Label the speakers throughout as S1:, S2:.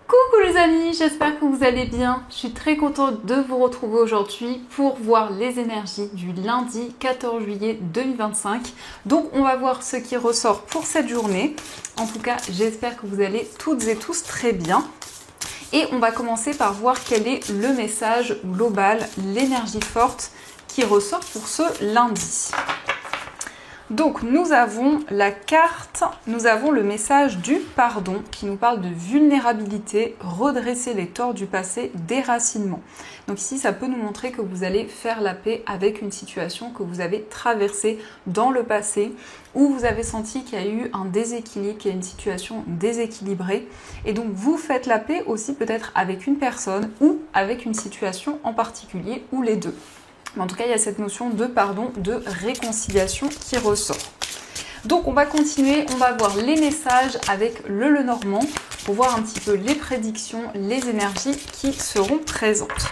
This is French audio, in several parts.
S1: Coucou les amis, j'espère que vous allez bien. Je suis très contente de vous retrouver aujourd'hui pour voir les énergies du lundi 14 juillet 2025. Donc on va voir ce qui ressort pour cette journée. En tout cas, j'espère que vous allez toutes et tous très bien. Et on va commencer par voir quel est le message global, l'énergie forte qui ressort pour ce lundi. Donc nous avons la carte, nous avons le message du pardon qui nous parle de vulnérabilité, redresser les torts du passé, déracinement. Donc ici ça peut nous montrer que vous allez faire la paix avec une situation que vous avez traversée dans le passé où vous avez senti qu'il y a eu un déséquilibre, qu'il y a une situation déséquilibrée. Et donc vous faites la paix aussi peut-être avec une personne ou avec une situation en particulier ou les deux. Mais en tout cas, il y a cette notion de pardon, de réconciliation qui ressort. Donc, on va continuer, on va voir les messages avec le Lenormand pour voir un petit peu les prédictions, les énergies qui seront présentes.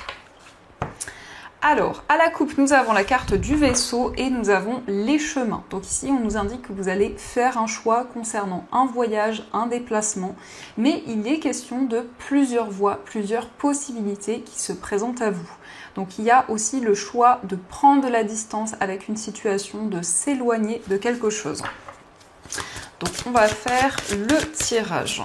S1: Alors, à la coupe, nous avons la carte du vaisseau et nous avons les chemins. Donc ici, on nous indique que vous allez faire un choix concernant un voyage, un déplacement, mais il est question de plusieurs voies, plusieurs possibilités qui se présentent à vous. Donc il y a aussi le choix de prendre de la distance avec une situation, de s'éloigner de quelque chose. Donc on va faire le tirage.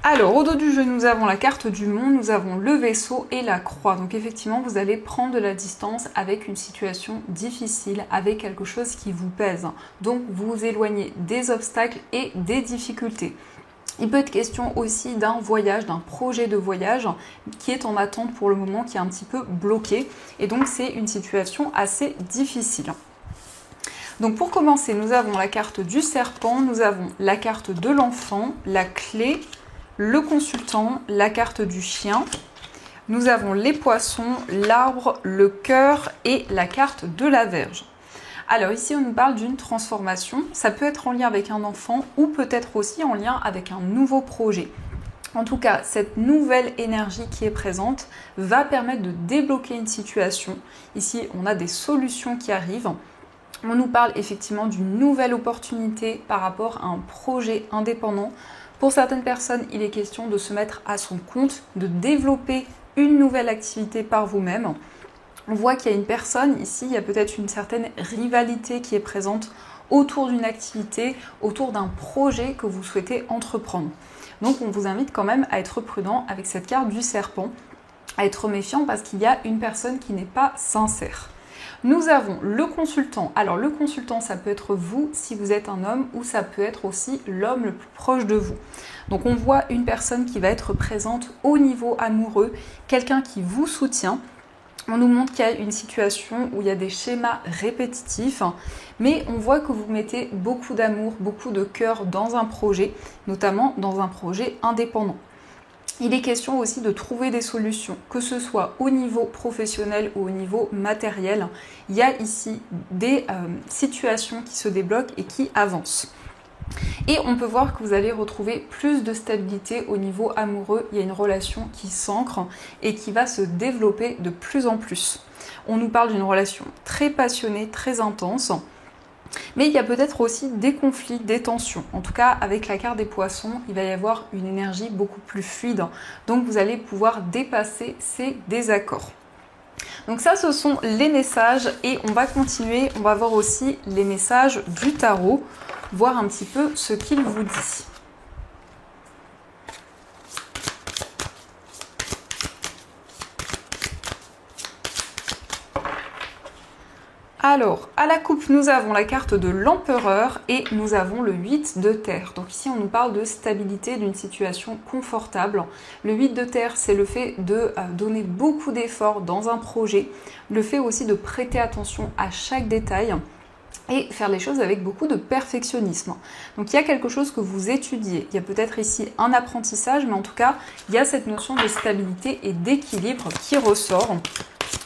S1: Alors, au dos du jeu, nous avons la carte du monde, nous avons le vaisseau et la croix. Donc effectivement, vous allez prendre de la distance avec une situation difficile, avec quelque chose qui vous pèse. Donc, vous vous éloignez des obstacles et des difficultés. Il peut être question aussi d'un voyage, d'un projet de voyage qui est en attente pour le moment, qui est un petit peu bloqué. Et donc, c'est une situation assez difficile. Donc pour commencer, nous avons la carte du serpent, nous avons la carte de l'enfant, la clé, le consultant, la carte du chien. Nous avons les poissons, l'arbre, le cœur et la carte de la Vierge. Alors ici, on nous parle d'une transformation. Ça peut être en lien avec un enfant ou peut-être aussi en lien avec un nouveau projet. En tout cas, cette nouvelle énergie qui est présente va permettre de débloquer une situation. Ici, on a des solutions qui arrivent. On nous parle effectivement d'une nouvelle opportunité par rapport à un projet indépendant. Pour certaines personnes, il est question de se mettre à son compte, de développer une nouvelle activité par vous-même. On voit qu'il y a une personne, ici, il y a peut-être une certaine rivalité qui est présente autour d'une activité, autour d'un projet que vous souhaitez entreprendre. Donc on vous invite quand même à être prudent avec cette carte du serpent, à être méfiant parce qu'il y a une personne qui n'est pas sincère. Nous avons le consultant. Alors le consultant, ça peut être vous si vous êtes un homme ou ça peut être aussi l'homme le plus proche de vous. Donc on voit une personne qui va être présente au niveau amoureux, quelqu'un qui vous soutient. On nous montre qu'il y a une situation où il y a des schémas répétitifs, mais on voit que vous mettez beaucoup d'amour, beaucoup de cœur dans un projet, notamment dans un projet indépendant. Il est question aussi de trouver des solutions, que ce soit au niveau professionnel ou au niveau matériel. Il y a ici des situations qui se débloquent et qui avancent. Et on peut voir que vous allez retrouver plus de stabilité au niveau amoureux. Il y a une relation qui s'ancre et qui va se développer de plus en plus. On nous parle d'une relation très passionnée, très intense. Mais il y a peut-être aussi des conflits, des tensions. En tout cas, avec la carte des poissons, il va y avoir une énergie beaucoup plus fluide. Donc vous allez pouvoir dépasser ces désaccords. Donc ça, ce sont les messages et on va continuer. On va voir aussi les messages du tarot, voir un petit peu ce qu'il vous dit. Alors, à la coupe, nous avons la carte de l'empereur et nous avons le 8 de terre. Donc ici, on nous parle de stabilité, d'une situation confortable. Le 8 de terre, c'est le fait de donner beaucoup d'efforts dans un projet, le fait aussi de prêter attention à chaque détail et faire les choses avec beaucoup de perfectionnisme. Donc il y a quelque chose que vous étudiez. Il y a peut-être ici un apprentissage, mais en tout cas, il y a cette notion de stabilité et d'équilibre qui ressort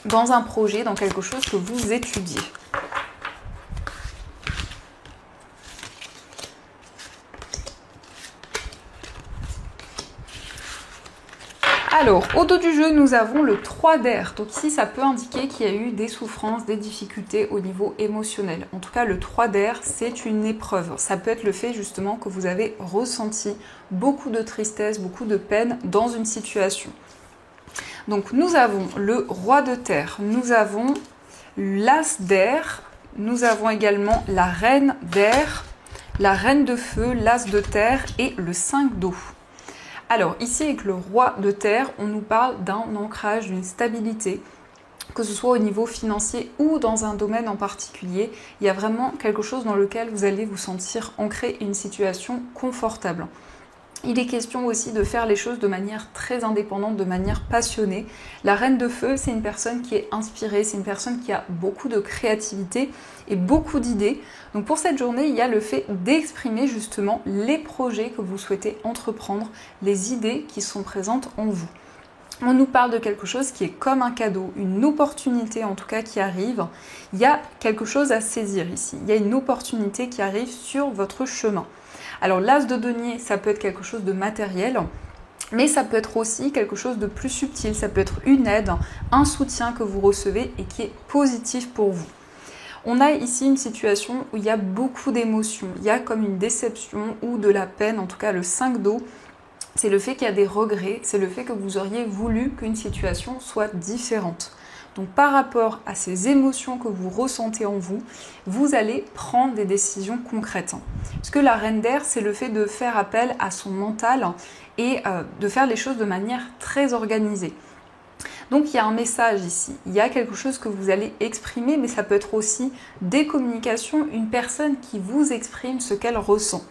S1: dans un projet, dans quelque chose que vous étudiez. Alors, au dos du jeu, nous avons le 3 d'air. Donc ici, ça peut indiquer qu'il y a eu des souffrances, des difficultés au niveau émotionnel. En tout cas, le 3 d'air, c'est une épreuve. Ça peut être le fait justement que vous avez ressenti beaucoup de tristesse, beaucoup de peine dans une situation. Donc nous avons le roi de terre, nous avons l'as d'air, nous avons également la reine d'air, la reine de feu, l'as de terre et le 5 d'eau. Alors ici avec le roi de terre, on nous parle d'un ancrage, d'une stabilité, que ce soit au niveau financier ou dans un domaine en particulier. Il y a vraiment quelque chose dans lequel vous allez vous sentir ancré, une situation confortable. Il est question aussi de faire les choses de manière très indépendante, de manière passionnée. La reine de feu, c'est une personne qui est inspirée, c'est une personne qui a beaucoup de créativité et beaucoup d'idées. Donc pour cette journée, il y a le fait d'exprimer justement les projets que vous souhaitez entreprendre, les idées qui sont présentes en vous. On nous parle de quelque chose qui est comme un cadeau, une opportunité en tout cas qui arrive. Il y a quelque chose à saisir ici, il y a une opportunité qui arrive sur votre chemin. Alors l'as de denier, ça peut être quelque chose de matériel, mais ça peut être aussi quelque chose de plus subtil. Ça peut être une aide, un soutien que vous recevez et qui est positif pour vous. On a ici une situation où il y a beaucoup d'émotions. Il y a comme une déception ou de la peine, en tout cas le 5 d'eau. C'est le fait qu'il y a des regrets, c'est le fait que vous auriez voulu qu'une situation soit différente. Donc par rapport à ces émotions que vous ressentez en vous, vous allez prendre des décisions concrètes. Parce que la reine d'air, c'est le fait de faire appel à son mental et de faire les choses de manière très organisée. Donc il y a un message ici, il y a quelque chose que vous allez exprimer, mais ça peut être aussi des communications, une personne qui vous exprime ce qu'elle ressent.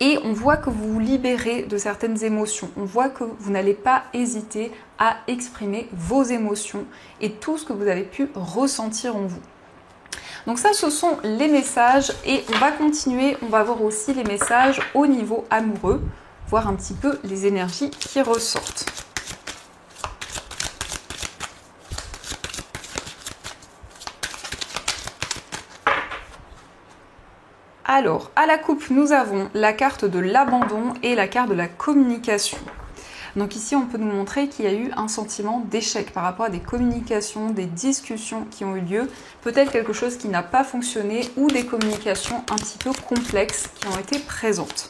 S1: Et on voit que vous vous libérez de certaines émotions. On voit que vous n'allez pas hésiter à exprimer vos émotions et tout ce que vous avez pu ressentir en vous. Donc ça, ce sont les messages et on va continuer. On va voir aussi les messages au niveau amoureux, voir un petit peu les énergies qui ressortent. Alors, à la coupe, nous avons la carte de l'abandon et la carte de la communication. Donc ici, on peut nous montrer qu'il y a eu un sentiment d'échec par rapport à des communications, des discussions qui ont eu lieu, peut-être quelque chose qui n'a pas fonctionné ou des communications un petit peu complexes qui ont été présentes.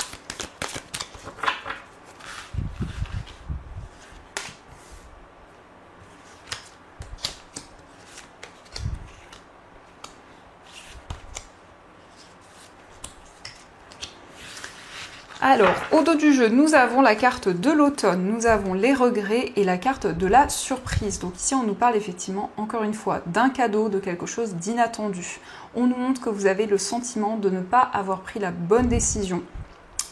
S1: Alors, au dos du jeu, nous avons la carte de l'automne, nous avons les regrets et la carte de la surprise. Donc ici, on nous parle effectivement, encore une fois, d'un cadeau, de quelque chose d'inattendu. On nous montre que vous avez le sentiment de ne pas avoir pris la bonne décision.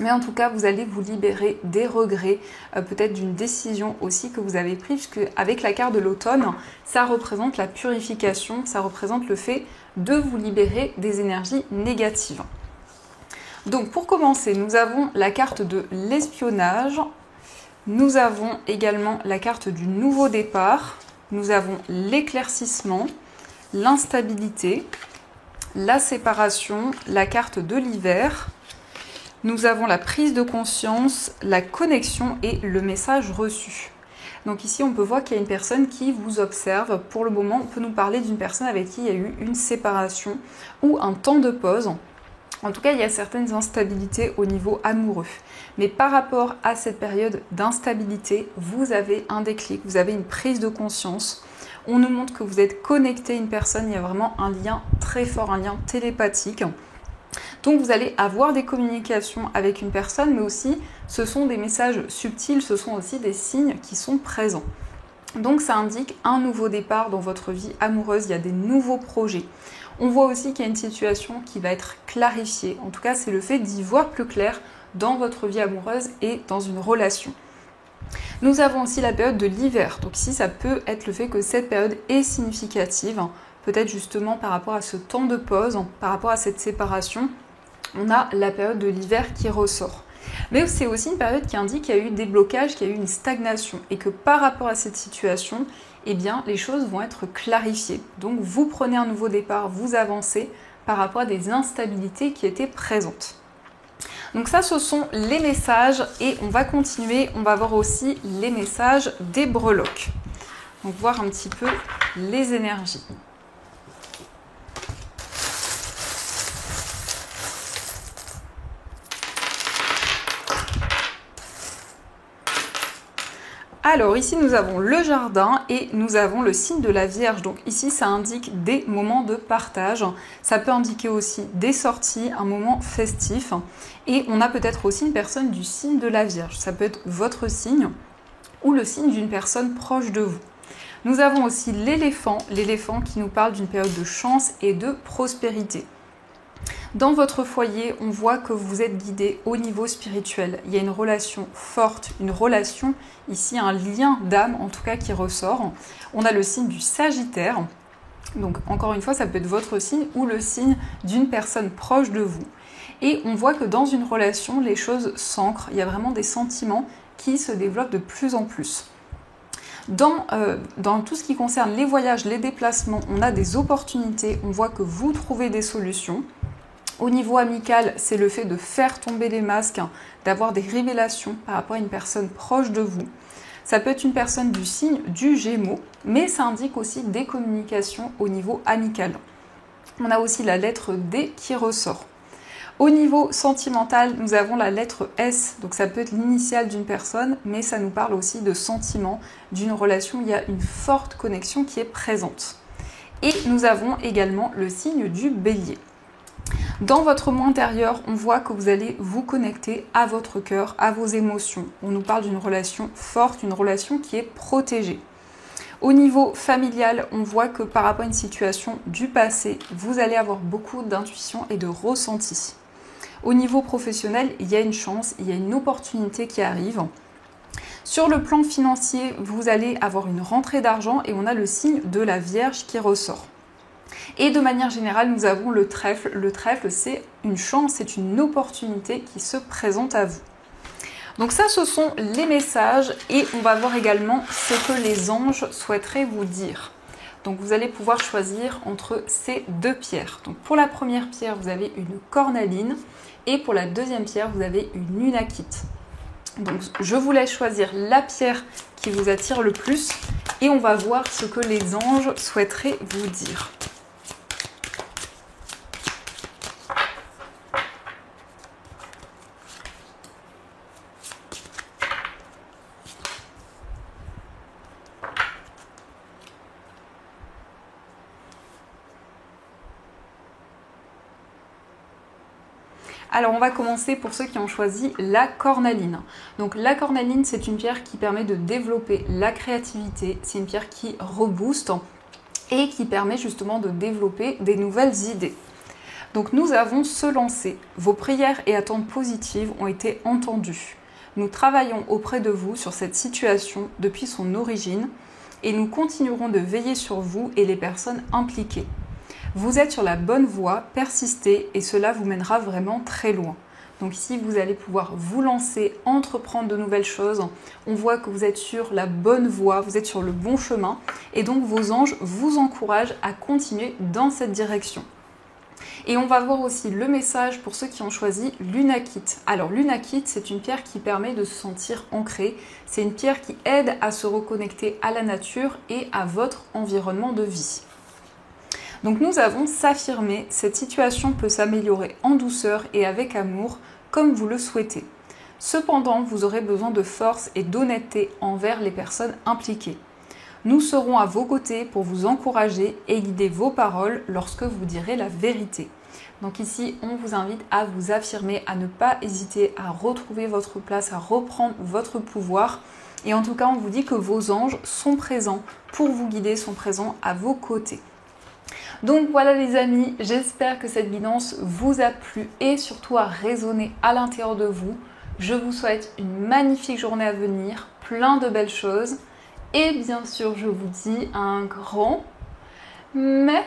S1: Mais en tout cas, vous allez vous libérer des regrets, peut-être d'une décision aussi que vous avez prise, puisque avec la carte de l'automne, ça représente la purification, ça représente le fait de vous libérer des énergies négatives. Donc pour commencer, nous avons la carte de l'espionnage, nous avons également la carte du nouveau départ, nous avons l'éclaircissement, l'instabilité, la séparation, la carte de l'hiver, nous avons la prise de conscience, la connexion et le message reçu. Donc ici, on peut voir qu'il y a une personne qui vous observe. Pour le moment, on peut nous parler d'une personne avec qui il y a eu une séparation ou un temps de pause. En tout cas, il y a certaines instabilités au niveau amoureux. Mais par rapport à cette période d'instabilité, vous avez un déclic, vous avez une prise de conscience. On nous montre que vous êtes connecté à une personne, il y a vraiment un lien très fort, un lien télépathique. Donc vous allez avoir des communications avec une personne, mais aussi ce sont des messages subtils, ce sont aussi des signes qui sont présents. Donc ça indique un nouveau départ dans votre vie amoureuse, il y a des nouveaux projets. On voit aussi qu'il y a une situation qui va être clarifiée. En tout cas, c'est le fait d'y voir plus clair dans votre vie amoureuse et dans une relation. Nous avons aussi la période de l'hiver. Donc ici, ça peut être le fait que cette période est significative. Peut-être justement par rapport à ce temps de pause, par rapport à cette séparation, on a la période de l'hiver qui ressort. Mais c'est aussi une période qui indique qu'il y a eu des blocages, qu'il y a eu une stagnation et que par rapport à cette situation, eh bien, les choses vont être clarifiées. Donc vous prenez un nouveau départ, vous avancez par rapport à des instabilités qui étaient présentes. Donc ça, ce sont les messages et on va continuer. On va voir aussi les messages des breloques. Donc voir un petit peu les énergies. Alors ici nous avons le jardin et nous avons le signe de la Vierge. Donc ici ça indique des moments de partage. Ça peut indiquer aussi des sorties, un moment festif. Et on a peut-être aussi une personne du signe de la Vierge. Ça peut être votre signe ou le signe d'une personne proche de vous. Nous avons aussi l'éléphant qui nous parle d'une période de chance et de prospérité. Dans votre foyer, on voit que vous êtes guidé au niveau spirituel. Il y a une relation forte, une relation, ici un lien d'âme en tout cas qui ressort. On a le signe du Sagittaire. Donc encore une fois, ça peut être votre signe ou le signe d'une personne proche de vous. Et on voit que dans une relation, les choses s'ancrent. Il y a vraiment des sentiments qui se développent de plus en plus. Dans tout ce qui concerne les voyages, les déplacements, on a des opportunités. On voit que vous trouvez des solutions. Au niveau amical, c'est le fait de faire tomber les masques, d'avoir des révélations par rapport à une personne proche de vous. Ça peut être une personne du signe du Gémeaux, mais ça indique aussi des communications au niveau amical. On a aussi la lettre D qui ressort. Au niveau sentimental, nous avons la lettre S, donc ça peut être l'initiale d'une personne, mais ça nous parle aussi de sentiments, d'une relation, il y a une forte connexion qui est présente. Et nous avons également le signe du Bélier. Dans votre moi intérieur, on voit que vous allez vous connecter à votre cœur, à vos émotions. On nous parle d'une relation forte, une relation qui est protégée. Au niveau familial, on voit que par rapport à une situation du passé, vous allez avoir beaucoup d'intuition et de ressenti. Au niveau professionnel, il y a une chance, il y a une opportunité qui arrive. Sur le plan financier, vous allez avoir une rentrée d'argent et on a le signe de la Vierge qui ressort. Et de manière générale, nous avons le trèfle. Le trèfle, c'est une chance, c'est une opportunité qui se présente à vous. Donc ça, ce sont les messages et on va voir également ce que les anges souhaiteraient vous dire. Donc vous allez pouvoir choisir entre ces deux pierres. Donc pour la première pierre, vous avez une cornaline et pour la deuxième pierre, vous avez une lunakite. Donc je vous laisse choisir la pierre qui vous attire le plus et on va voir ce que les anges souhaiteraient vous dire. Alors on va commencer pour ceux qui ont choisi la cornaline. Donc la cornaline, c'est une pierre qui permet de développer la créativité, c'est une pierre qui rebooste et qui permet justement de développer des nouvelles idées. Donc nous avons se lancer. Vos prières et attentes positives ont été entendues. Nous travaillons auprès de vous sur cette situation depuis son origine et nous continuerons de veiller sur vous et les personnes impliquées. Vous êtes sur la bonne voie, persistez et cela vous mènera vraiment très loin. Donc ici, vous allez pouvoir vous lancer, entreprendre de nouvelles choses. On voit que vous êtes sur la bonne voie, vous êtes sur le bon chemin et donc vos anges vous encouragent à continuer dans cette direction. Et on va voir aussi le message pour ceux qui ont choisi lunakite. Alors lunakite, c'est une pierre qui permet de se sentir ancré. C'est une pierre qui aide à se reconnecter à la nature et à votre environnement de vie. Donc nous avons s'affirmer, cette situation peut s'améliorer en douceur et avec amour, comme vous le souhaitez. Cependant, vous aurez besoin de force et d'honnêteté envers les personnes impliquées. Nous serons à vos côtés pour vous encourager et guider vos paroles lorsque vous direz la vérité. Donc ici, on vous invite à vous affirmer, à ne pas hésiter à retrouver votre place, à reprendre votre pouvoir. Et en tout cas, on vous dit que vos anges sont présents pour vous guider, sont présents à vos côtés. Donc voilà les amis, j'espère que cette guidance vous a plu et surtout a résonné à l'intérieur de vous. Je vous souhaite une magnifique journée à venir, plein de belles choses. Et bien sûr, je vous dis un grand merci.